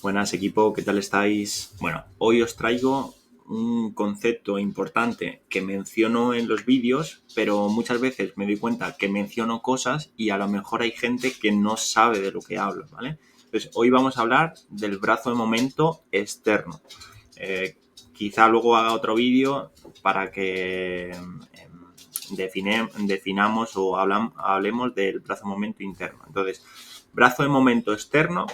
Buenas equipo, ¿qué tal estáis? Bueno, hoy os traigo un concepto importante que menciono en los vídeos, pero muchas veces me doy cuenta que menciono cosas y a lo mejor hay gente que no sabe de lo que hablo, ¿vale? Entonces, hoy vamos a hablar del brazo de momento externo. Quizá luego haga otro vídeo para que definamos o hablemos del brazo de momento interno. Entonces, brazo de momento externo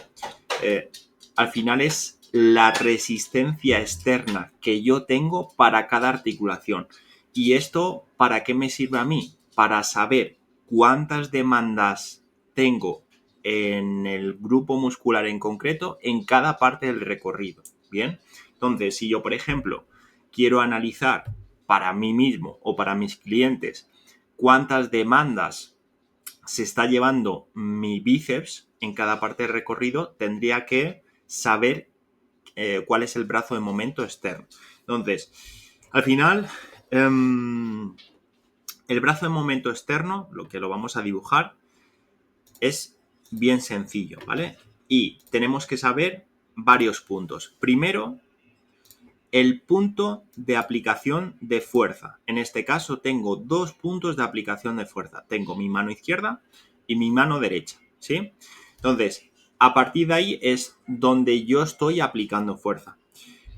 al final es la resistencia externa que yo tengo para cada articulación. ¿Y esto para qué me sirve a mí? Para saber cuántas demandas tengo en el grupo muscular en concreto en cada parte del recorrido. Bien, entonces si yo, por ejemplo, quiero analizar para mí mismo o para mis clientes cuántas demandas se está llevando mi bíceps en cada parte del recorrido, tendría que saber cuál es el brazo de momento externo. Entonces, al final, el brazo de momento externo, lo que lo vamos a dibujar, es bien sencillo, ¿vale? Y tenemos que saber varios puntos. Primero, el punto de aplicación de fuerza. En este caso tengo dos puntos de aplicación de fuerza. Tengo mi mano izquierda y mi mano derecha, ¿sí? Entonces, a partir de ahí es donde yo estoy aplicando fuerza.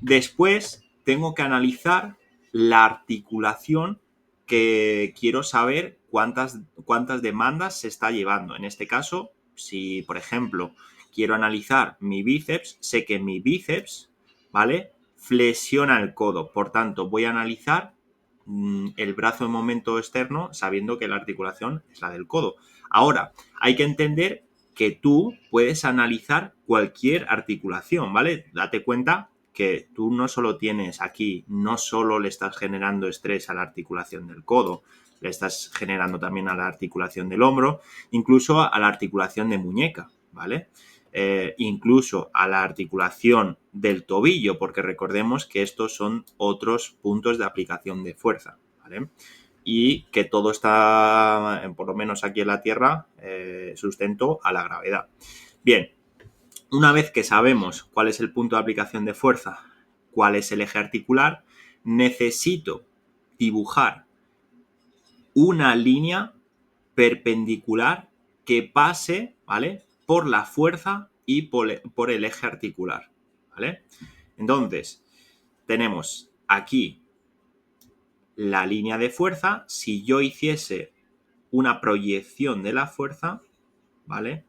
Después tengo que analizar la articulación que quiero saber cuántas demandas se está llevando. En este caso, si por ejemplo quiero analizar mi bíceps, sé que mi bíceps, ¿vale?, flexiona el codo. Por tanto, voy a analizar el brazo de momento externo sabiendo que la articulación es la del codo. Ahora, hay que entender que tú puedes analizar cualquier articulación, ¿vale? Date cuenta que tú no solo tienes aquí, no solo le estás generando estrés a la articulación del codo, le estás generando también a la articulación del hombro, incluso a la articulación de muñeca, ¿vale? Incluso a la articulación del tobillo, porque recordemos que estos son otros puntos de aplicación de fuerza, ¿vale? Y que todo está, por lo menos aquí en la Tierra, sustento a la gravedad. Bien, una vez que sabemos cuál es el punto de aplicación de fuerza, cuál es el eje articular, necesito dibujar una línea perpendicular que pase, ¿vale?, por la fuerza y por el eje articular, ¿vale? Entonces, tenemos aquí la línea de fuerza. Si yo hiciese una proyección de la fuerza, ¿vale?,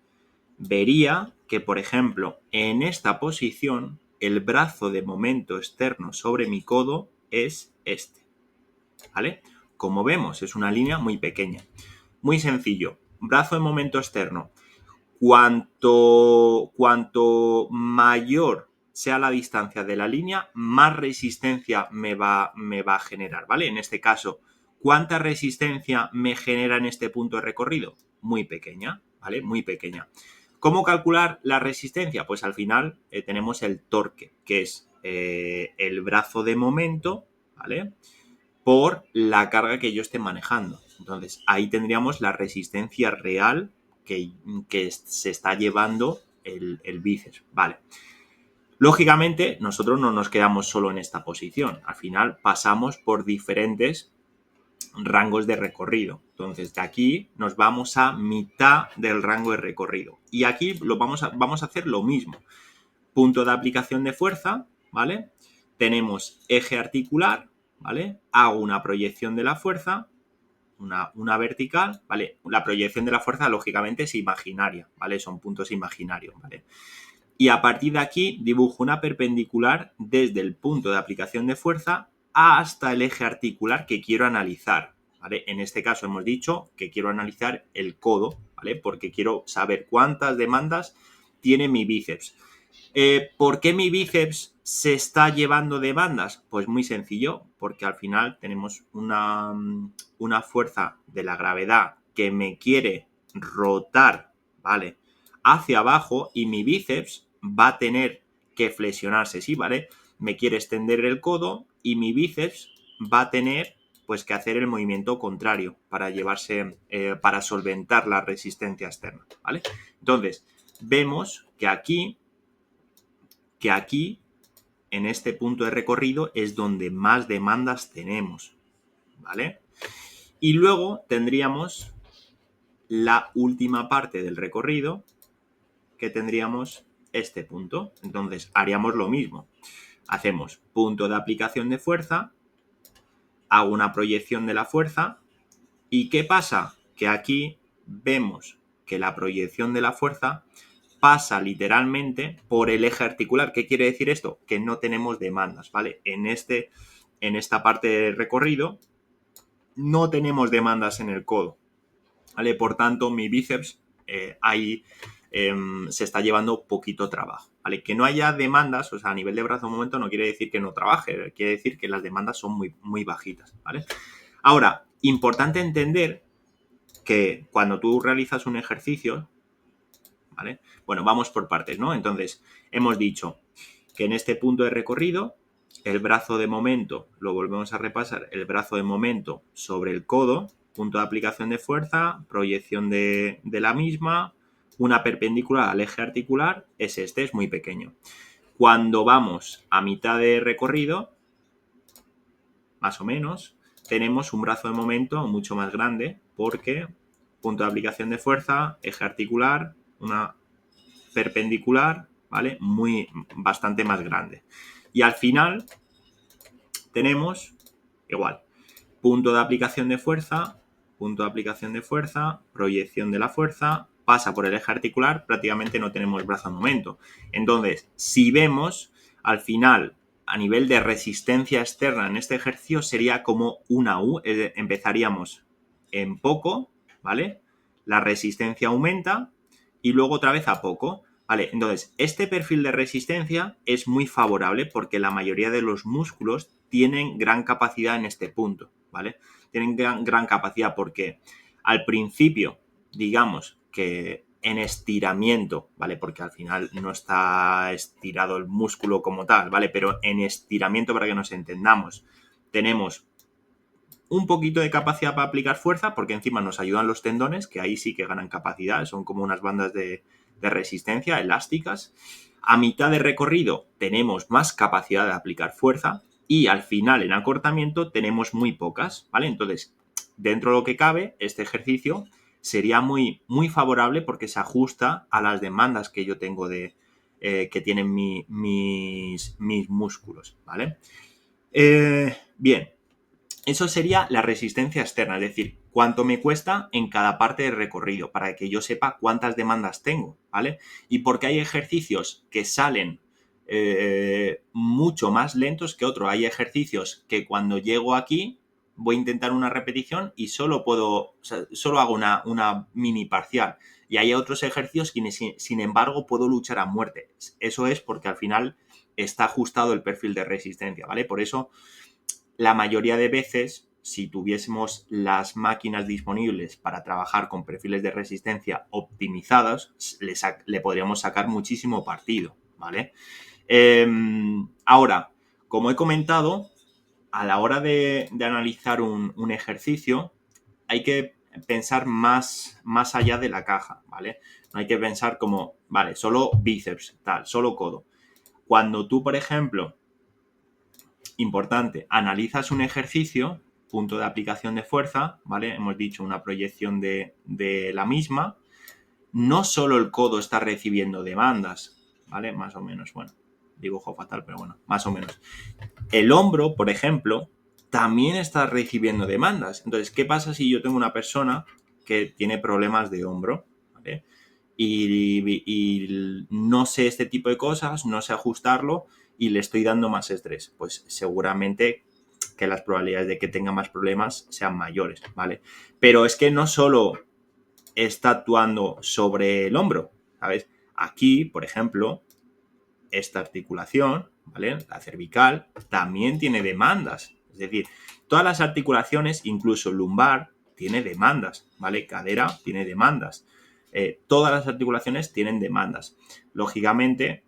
vería que, por ejemplo, en esta posición, el brazo de momento externo sobre mi codo es este, ¿vale? Como vemos, es una línea muy pequeña. Muy sencillo. Brazo de momento externo. Cuanto mayor sea la distancia de la línea, más resistencia me va a generar, ¿vale? En este caso, ¿cuánta resistencia me genera en este punto de recorrido? Muy pequeña, ¿vale? Muy pequeña. ¿Cómo calcular la resistencia? Pues al final tenemos el torque, que es el brazo de momento, ¿vale?, por la carga que yo esté manejando. Entonces, ahí tendríamos la resistencia real que se está llevando el bíceps. Vale. Lógicamente, nosotros no nos quedamos solo en esta posición. Al final pasamos por diferentes rangos de recorrido. Entonces, de aquí nos vamos a mitad del rango de recorrido. Y aquí vamos a hacer lo mismo. Punto de aplicación de fuerza, ¿vale? Tenemos eje articular, ¿vale? Hago una proyección de la fuerza, una vertical, ¿vale? La proyección de la fuerza, lógicamente, es imaginaria, ¿vale? Son puntos imaginarios, ¿vale? Y a partir de aquí dibujo una perpendicular desde el punto de aplicación de fuerza hasta el eje articular que quiero analizar, ¿vale? En este caso hemos dicho que quiero analizar el codo, ¿vale? Porque quiero saber cuántas demandas tiene mi bíceps. ¿Por qué mi bíceps se está llevando demandas? Pues muy sencillo, porque al final tenemos una fuerza de la gravedad que me quiere rotar, ¿vale?, hacia abajo, y mi bíceps va a tener que flexionarse, ¿sí? ¿Vale? Me quiere extender el codo y mi bíceps va a tener pues que hacer el movimiento contrario para para solventar la resistencia externa, ¿vale? Entonces, vemos que aquí que aquí, en este punto de recorrido, es donde más demandas tenemos, ¿vale? Y luego tendríamos la última parte del recorrido, que tendríamos este punto. Entonces, haríamos lo mismo. Hacemos punto de aplicación de fuerza, hago una proyección de la fuerza, ¿y qué pasa? Que aquí vemos que la proyección de la fuerza pasa literalmente por el eje articular. ¿Qué quiere decir esto? Que no tenemos demandas, ¿vale? En esta parte del recorrido no tenemos demandas en el codo, ¿vale? Por tanto, mi bíceps ahí se está llevando poquito trabajo, ¿vale? Que no haya demandas, o sea, a nivel de brazo momento no quiere decir que no trabaje, quiere decir que las demandas son muy, muy bajitas, ¿vale? Ahora, importante entender que cuando tú realizas un ejercicio, ¿vale? Bueno, vamos por partes, ¿no? Entonces, hemos dicho que en este punto de recorrido, el brazo de momento, lo volvemos a repasar, el brazo de momento sobre el codo, punto de aplicación de fuerza, proyección de la misma, una perpendicular al eje articular, es muy pequeño. Cuando vamos a mitad de recorrido, más o menos, tenemos un brazo de momento mucho más grande porque punto de aplicación de fuerza, eje articular, una perpendicular, ¿vale? Bastante más grande. Y al final tenemos igual, punto de aplicación de fuerza, proyección de la fuerza, pasa por el eje articular, prácticamente no tenemos brazo de momento. Entonces, si vemos, al final, a nivel de resistencia externa en este ejercicio sería como una U, empezaríamos en poco, ¿vale? La resistencia aumenta y luego otra vez a poco. Vale, entonces, este perfil de resistencia es muy favorable porque la mayoría de los músculos tienen gran capacidad en este punto, ¿vale? Tienen gran capacidad porque al principio, digamos que en estiramiento, ¿vale? Porque al final no está estirado el músculo como tal, ¿vale? Pero en estiramiento, para que nos entendamos, tenemos un poquito de capacidad para aplicar fuerza porque encima nos ayudan los tendones, que ahí sí que ganan capacidad, son como unas bandas de resistencia elásticas. A mitad de recorrido tenemos más capacidad de aplicar fuerza y al final en acortamiento tenemos muy pocas, ¿vale? Entonces, dentro de lo que cabe, este ejercicio sería muy, muy favorable porque se ajusta a las demandas que yo tengo que tienen mis músculos, ¿vale? Bien, eso sería la resistencia externa, es decir, cuánto me cuesta en cada parte del recorrido para que yo sepa cuántas demandas tengo, ¿vale? Y porque hay ejercicios que salen mucho más lentos que otros. Hay ejercicios que cuando llego aquí voy a intentar una repetición y solo hago una mini parcial. Y hay otros ejercicios que, sin embargo, puedo luchar a muerte. Eso es porque al final está ajustado el perfil de resistencia, ¿vale? Por eso la mayoría de veces, si tuviésemos las máquinas disponibles para trabajar con perfiles de resistencia optimizados, le podríamos sacar muchísimo partido, ¿vale? Ahora, como he comentado, a la hora de analizar un ejercicio, hay que pensar más allá de la caja, ¿vale? No hay que pensar como, vale, solo bíceps, tal, solo codo. Cuando tú, por ejemplo, importante, analizas un ejercicio, punto de aplicación de fuerza, ¿vale? Hemos dicho una proyección de la misma. No solo el codo está recibiendo demandas, ¿vale? Más o menos, bueno, dibujo fatal, pero bueno, más o menos. El hombro, por ejemplo, también está recibiendo demandas. Entonces, ¿qué pasa si yo tengo una persona que tiene problemas de hombro, ¿vale? Y no sé este tipo de cosas, no sé ajustarlo y le estoy dando más estrés? Pues seguramente que las probabilidades de que tenga más problemas sean mayores, ¿vale? Pero es que no solo está actuando sobre el hombro, ¿sabes? Aquí, por ejemplo, esta articulación, ¿vale? La cervical, también tiene demandas. Es decir, todas las articulaciones, incluso lumbar, tiene demandas, ¿vale? Cadera tiene demandas. Todas las articulaciones tienen demandas. Lógicamente,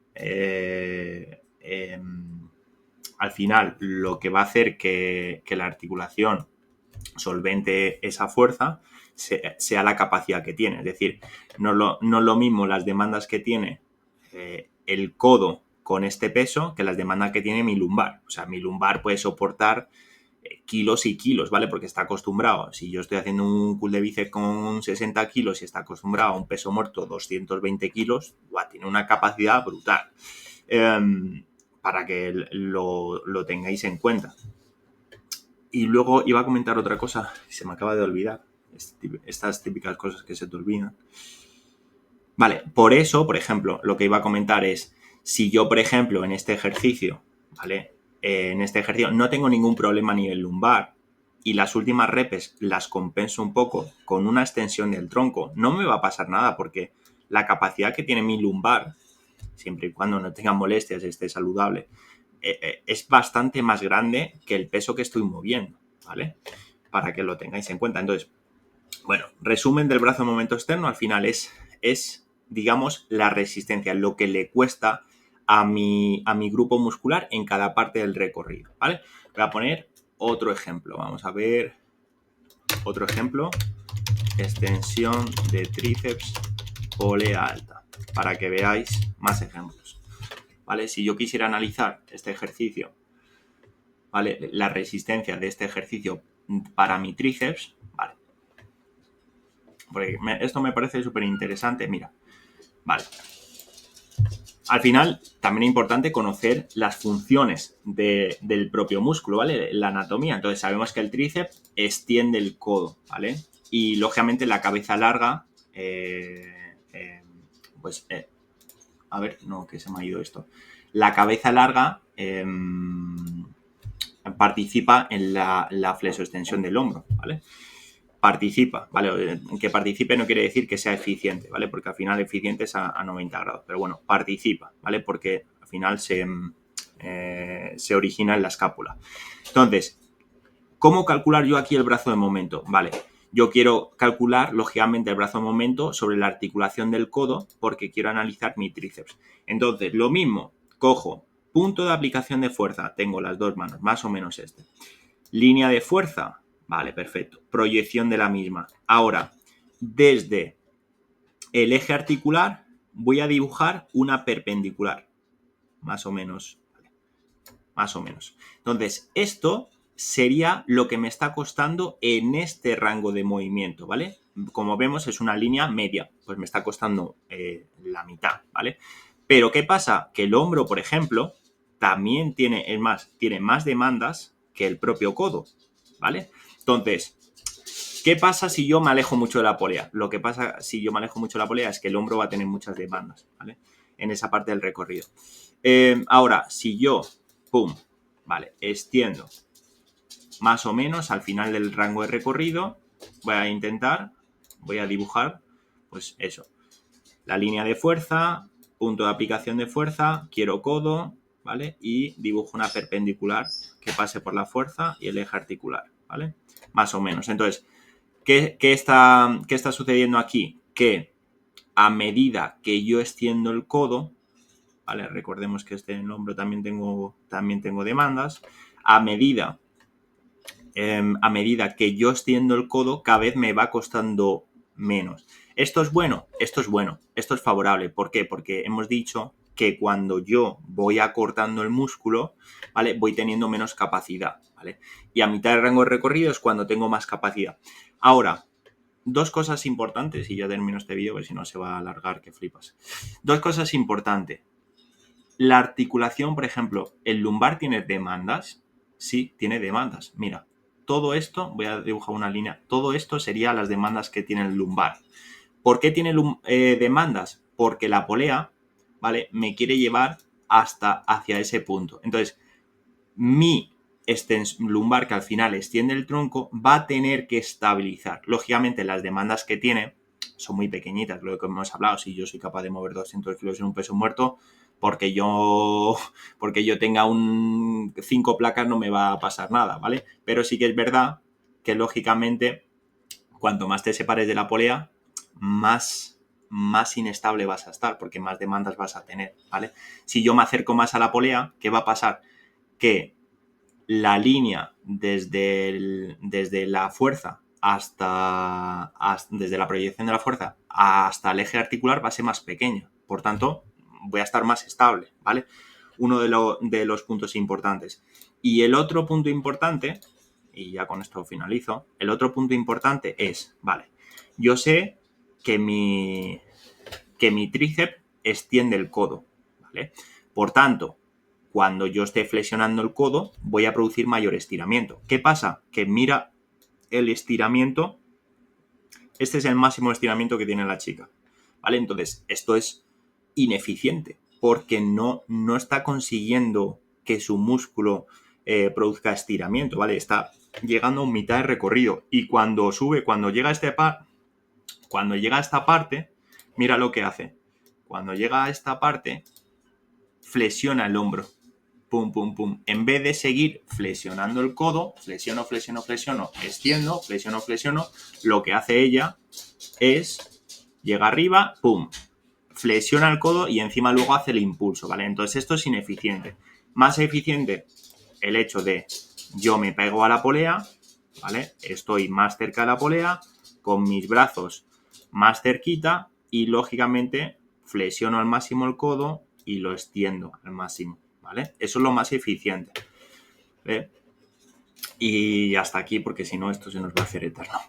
al final, lo que va a hacer que la articulación solvente esa fuerza sea la capacidad que tiene. Es decir, no es lo mismo las demandas que tiene el codo con este peso que las demandas que tiene mi lumbar. O sea, mi lumbar puede soportar kilos y kilos, ¿vale? Porque está acostumbrado. Si yo estoy haciendo un curl de bíceps con 60 kilos y está acostumbrado a un peso muerto 220 kilos, tiene una capacidad brutal. Para que lo tengáis en cuenta. Y luego iba a comentar otra cosa, se me acaba de olvidar. Estas típicas cosas que se te olvidan. Vale, por eso, por ejemplo, lo que iba a comentar es, si yo, por ejemplo, en este ejercicio, ¿vale? En este ejercicio no tengo ningún problema a nivel lumbar y las últimas repes las compenso un poco con una extensión del tronco, no me va a pasar nada porque la capacidad que tiene mi lumbar, siempre y cuando no tenga molestias y esté saludable, es bastante más grande que el peso que estoy moviendo, ¿vale? Para que lo tengáis en cuenta. Entonces, bueno, resumen del brazo de momento externo, al final es digamos, la resistencia, lo que le cuesta a mi grupo muscular en cada parte del recorrido, ¿vale? Voy a poner otro ejemplo. Vamos a ver otro ejemplo. Extensión de tríceps polea alta, para que veáis más ejemplos, ¿vale? Si yo quisiera analizar este ejercicio, ¿vale? La resistencia de este ejercicio para mi tríceps, ¿vale? Porque esto me parece súper interesante, mira. Vale. Al final, también es importante conocer las funciones del propio músculo, ¿vale? La anatomía. Entonces, sabemos que el tríceps extiende el codo, ¿vale? Y, lógicamente, la cabeza larga, a ver, no, que se me ha ido esto. La cabeza larga participa en la flexoextensión del hombro, ¿vale? Participa, ¿vale? Que participe no quiere decir que sea eficiente, ¿vale? Porque al final eficiente es a 90 grados, pero bueno, participa, ¿vale? Porque al final se origina en la escápula. Entonces, ¿cómo calcular yo aquí el brazo de momento? Vale, yo quiero calcular, lógicamente, el brazo de momento sobre la articulación del codo porque quiero analizar mi tríceps. Entonces, lo mismo, cojo punto de aplicación de fuerza, tengo las dos manos, más o menos este. Línea de fuerza, vale, perfecto. Proyección de la misma. Ahora, desde el eje articular voy a dibujar una perpendicular. Más o menos. Vale. Más o menos. Entonces, esto sería lo que me está costando en este rango de movimiento, ¿vale? Como vemos, es una línea media. Pues me está costando la mitad, ¿vale? Pero, ¿qué pasa? Que el hombro, por ejemplo, también tiene más demandas que el propio codo, ¿vale? Entonces, ¿qué pasa si yo me alejo mucho de la polea? Lo que pasa si yo me alejo mucho de la polea es que el hombro va a tener muchas demandas, ¿vale? En esa parte del recorrido. Ahora, si yo, vale, extiendo más o menos al final del rango de recorrido, voy a dibujar, pues eso, la línea de fuerza, punto de aplicación de fuerza, quiero codo, ¿vale? Y dibujo una perpendicular que pase por la fuerza y el eje articular, ¿vale? Más o menos. Entonces, ¿qué está sucediendo aquí? Que a medida que yo extiendo el codo, ¿vale? Recordemos que en el hombro también tengo demandas. A medida que yo extiendo el codo, cada vez me va costando menos. ¿Esto es bueno? Esto es bueno. Esto es favorable. ¿Por qué? Porque hemos dicho que cuando yo voy acortando el músculo, ¿vale? Voy teniendo menos capacidad, ¿vale? Y a mitad del rango de recorrido es cuando tengo más capacidad. Ahora, dos cosas importantes, y ya termino este vídeo, porque si no se va a alargar, que flipas. Dos cosas importantes. La articulación, por ejemplo, ¿el lumbar tiene demandas? Sí, tiene demandas. Mira, todo esto, voy a dibujar una línea, todo esto serían las demandas que tiene el lumbar. ¿Por qué tiene demandas? Porque la polea, ¿vale? Me quiere llevar hacia ese punto. Entonces, mi lumbar, que al final extiende el tronco, va a tener que estabilizar. Lógicamente, las demandas que tiene son muy pequeñitas, lo que hemos hablado. Si yo soy capaz de mover 200 kilos en un peso muerto, porque yo tenga 5 placas no me va a pasar nada, ¿vale? Pero sí que es verdad que, lógicamente, cuanto más te separes de la polea, más inestable vas a estar, porque más demandas vas a tener, ¿vale? Si yo me acerco más a la polea, ¿qué va a pasar? Que la línea desde la fuerza desde la proyección de la fuerza hasta el eje articular va a ser más pequeña. Por tanto, voy a estar más estable, ¿vale? uno de los puntos importantes. Y el otro punto importante, y ya con esto finalizo, el otro punto importante es, vale, yo sé que mi tríceps extiende el codo, ¿vale? Por tanto, cuando yo esté flexionando el codo, voy a producir mayor estiramiento. ¿Qué pasa? Que mira el estiramiento, este es el máximo estiramiento que tiene la chica, ¿vale? Entonces, esto es ineficiente porque no está consiguiendo que su músculo produzca estiramiento, ¿vale? Está llegando a mitad de recorrido y cuando sube, cuando llega a esta parte, mira lo que hace. Cuando llega a esta parte, flexiona el hombro. Pum, pum, pum. En vez de seguir flexionando el codo, flexiono, extiendo, flexiono, lo que hace ella es, llega arriba, pum, flexiona el codo y encima luego hace el impulso, ¿vale? Entonces esto es ineficiente. Más eficiente el hecho de yo me pego a la polea, ¿vale? Estoy más cerca de la polea, con mis brazos más cerquita y lógicamente flexiono al máximo el codo y lo extiendo al máximo, ¿vale? Eso es lo más eficiente. ¿Ve? Y hasta aquí porque si no esto se nos va a hacer eterno.